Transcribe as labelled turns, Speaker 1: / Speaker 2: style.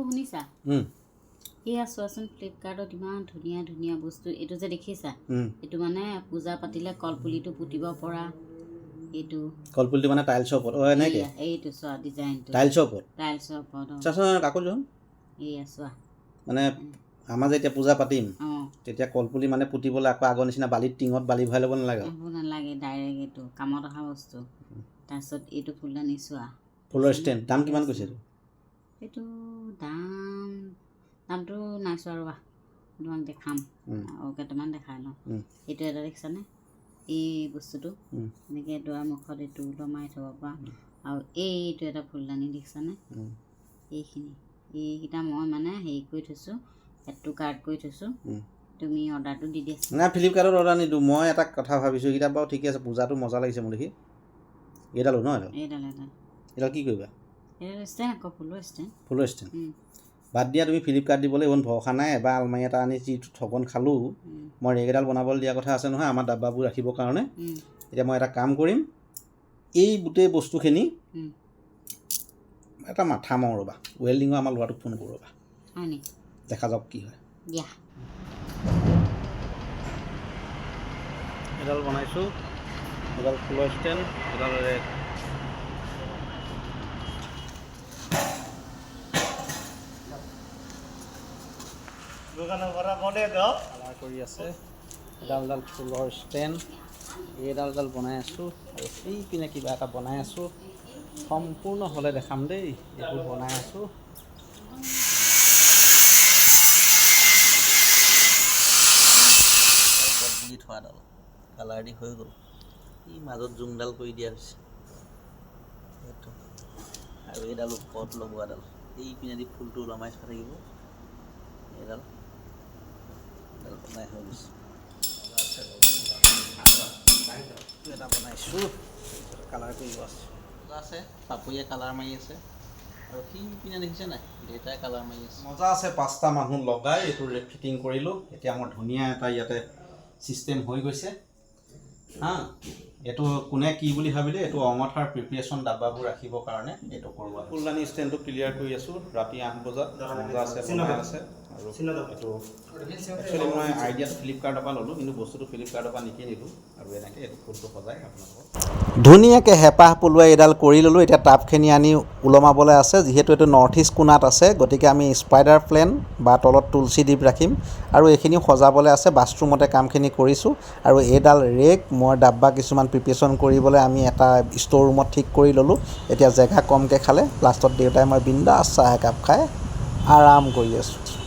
Speaker 1: শুনিছা এয়া চোৱাচোন ফ্লিপকাৰ্টত ইমান ধুনীয়া ধুনীয়া বস্তু এইটো যে দেখিছা এইটো মানে পূজা পাতিলে কলপুলিটো পুতিব পৰা এইটো
Speaker 2: কলপুলিটো মানে টাইলছৰ ওপৰত এনেকে
Speaker 1: এইটো চোৱা ডিজাইনটো
Speaker 2: টাইলছৰ ওপৰত চাচোন কাকো যোন
Speaker 1: এয়া চোৱা
Speaker 2: মানে আমাৰ যেতিয়া পূজা পাতিম তেতিয়া কলপুলি মানে পুতিবলৈ আকৌ আগৰ নিচিনা বালিত টিঙত বালি ভৰাই ল'ব নালাগে
Speaker 1: ডাইৰেক্ট এইটো কামত অহা বস্তু তাৰপিছত এইটো ফুলদানি চোৱা
Speaker 2: ফুলৰ ষ্টেণ্ড দাম কিমান কৈছে
Speaker 1: এইটো দামটো নাই চোৱা ৰ'বা তোমাক দেখাম আৰু কেইটামান দেখাই লওঁ এইটো এটা দেখিছানে এই বস্তুটো এনেকৈ দুৱাৰ মুখত এইটো ওলমাই থ'ব পৰা আৰু এইটো এটা ফুলদানি দেখিছানে এইখিনি এইকেইটা মই মানে হেৰি কৰি থৈছোঁ এডটো কাৰ্ড কৰি থৈছোঁ তুমি অৰ্ডাৰটো দি দিয়া
Speaker 2: নাই ফ্লিপকাৰ্টত অৰ্ডাৰ নিদিওঁ মই এটা কথা ভাবিছোঁ এইকেইটা বাৰু ঠিকে আছে পূজাটো মজা লাগিছে মোৰ দেখি এইডালো ন এইডাল কি কৰিবা
Speaker 1: ষ্টেণ্ড আকৌ
Speaker 2: ফুলৰ ষ্টেণ্ড বাদ দিয়া তুমি ফ্লিপকাৰ্ট দিবলৈ ইমান ভৰসা নাই এবাৰ আলমাৰি এটা আনি যিটো ঠগন খালোঁ মই ৰেগেডাল বনাবলৈ দিয়া কথা আছে নহয় আমাৰ ডাব্বাবোৰ ৰাখিবৰ কাৰণে এতিয়া মই এটা কাম কৰিম এই গোটেই বস্তুখিনি এটা মাথা মাৰোঁ ৰ'বা ৱেল্ডিঙৰ আমাৰ ল'ৰাটোক ফোন কৰোঁ ৰ'বা দেখা যাওক কি হয় এডাল বনাইছোঁ এডাল ফুলৰ ষ্টেণ্ড এডাল ৰেগ কালাৰ কৰি আছে এডাল ফুলৰ ষ্টেণ্ড এইডাল বনাই আছোঁ আৰু সেইপিনে কিবা এটা বনাই আছোঁ সম্পূৰ্ণ হ'লে দেখাম দেই এইটো বনাই আছোঁ কলপুলি থোৱাডাল কালাৰ দি হৈ গ'ল এই মাজত জোংডাল কৰি দিয়া হৈছে সেইটো আৰু এইডাল ওপৰত লগোৱাডাল এইপিনে দি ফুলটো ওলমাই থোৱা থাকিব এইডাল বনাই হৈ গৈছে এটা বনাইছোঁ কালাৰ কৰিব আছে পাপুয়ে কালাৰ মাৰি আছে আৰু সেইপিনে দেখিছে নাই দেউতাই কালাৰ মাৰি আছে মজা আছে 5টা মানুহ লগাই এইটো ফিটিং কৰিলোঁ এতিয়া আমাৰ ধুনীয়া এটা ইয়াতে ছিষ্টেম হৈ গৈছে এইটো কোনে কি বুলি ভাবিলে এইটো অঙঠাৰ প্ৰিপেৰেশ্যন ডাব্বাবোৰ ৰাখিবৰ কাৰণে এইটো কৰোৱা ফুলদানি ষ্টেণ্ডটো ক্লিয়াৰ কৰি আছোঁ ৰাতি 8 বজাত মজা আছে বনাই আছে আৰু এইটো একচুৱেলি মই আইডিয়াটো ফ্লিপকাৰ্টৰ পৰা ল'লোঁ কিন্তু বস্তুটো ফ্লিপকাৰ্টৰ পৰা নিকিনিলোঁ আৰু এনেকৈ এইটো ফুলটো সজাই আপোনালোকক ধুনীয়াকৈ হেঁপাহ পলোৱাই এইডাল কৰি ল'লোঁ এতিয়া টাবখিনি আনি ওলমাবলৈ আছে যিহেতু এইটো নৰ্থ ইষ্ট কোণাত আছে গতিকে আমি স্পাইডাৰ প্লেন বা তলত তুলসী দ্বীপ ৰাখিম আৰু এইখিনি সজাবলৈ আছে বাথৰুমতে কামখিনি কৰিছোঁ আৰু এইডাল ৰেক মই ডাব্বা কিছুমান প্ৰিপেৰেশ্যন কৰিবলৈ আমি এটা ষ্ট'ৰ ৰুমত ঠিক কৰি ল'লোঁ এতিয়া জেগা কমকৈ খালে লাষ্টত দেউতাই মই বিন্দাছ চাহ একাপ খাই আৰাম কৰি আছোঁ